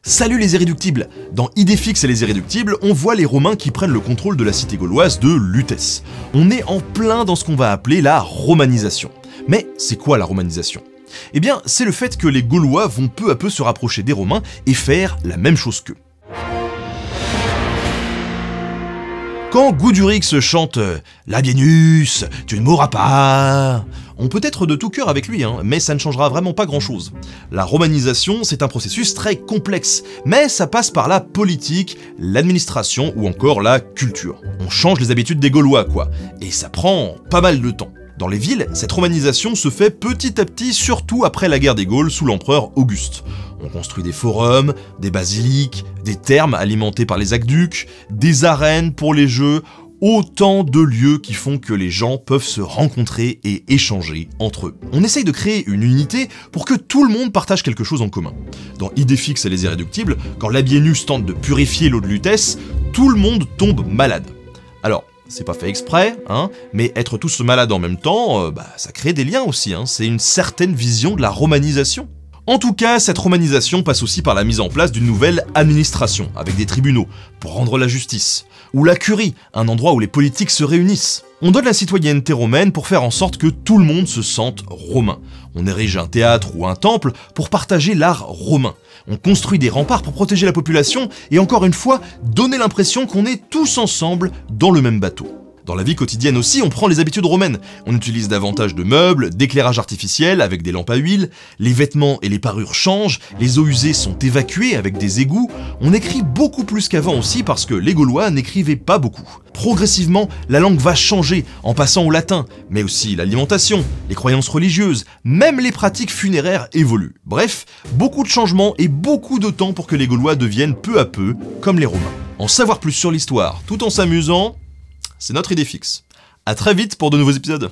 Salut les irréductibles! Dans Idée fixe et les irréductibles, on voit les Romains qui prennent le contrôle de la cité gauloise de Lutèce. On est en plein dans ce qu'on va appeler la romanisation. Mais c'est quoi la romanisation? Eh bien, c'est le fait que les Gaulois vont peu à peu se rapprocher des Romains et faire la même chose qu'eux. Quand Goudurix chante « Labienus, tu ne mourras pas », on peut être de tout cœur avec lui, mais ça ne changera vraiment pas grand-chose. La romanisation, c'est un processus très complexe, mais ça passe par la politique, l'administration ou encore la culture. On change les habitudes des Gaulois, quoi, et ça prend pas mal de temps. Dans les villes, cette romanisation se fait petit à petit, surtout après la guerre des Gaules sous l'empereur Auguste. On construit des forums, des basiliques, des thermes alimentés par les aqueducs, des arènes pour les jeux, autant de lieux qui font que les gens peuvent se rencontrer et échanger entre eux. On essaye de créer une unité pour que tout le monde partage quelque chose en commun. Dans Idée fixe et les irréductibles, quand Labienus tente de purifier l'eau de Lutèce, tout le monde tombe malade. Alors, c'est pas fait exprès, mais être tous malades en même temps, ça crée des liens aussi, c'est une certaine vision de la romanisation. En tout cas, cette romanisation passe aussi par la mise en place d'une nouvelle administration, avec des tribunaux, pour rendre la justice, ou la curie, un endroit où les politiques se réunissent. On donne la citoyenneté romaine pour faire en sorte que tout le monde se sente romain. On érige un théâtre ou un temple pour partager l'art romain. On construit des remparts pour protéger la population et encore une fois, donner l'impression qu'on est tous ensemble dans le même bateau. Dans la vie quotidienne aussi, on prend les habitudes romaines. On utilise davantage de meubles, d'éclairage artificiel avec des lampes à huile, les vêtements et les parures changent, les eaux usées sont évacuées avec des égouts, on écrit beaucoup plus qu'avant aussi parce que les Gaulois n'écrivaient pas beaucoup. Progressivement, la langue va changer en passant au latin, mais aussi l'alimentation, les croyances religieuses, même les pratiques funéraires évoluent. Bref, beaucoup de changements et beaucoup de temps pour que les Gaulois deviennent peu à peu comme les Romains. En savoir plus sur l'histoire tout en s'amusant, c'est notre idée fixe. À très vite pour de nouveaux épisodes.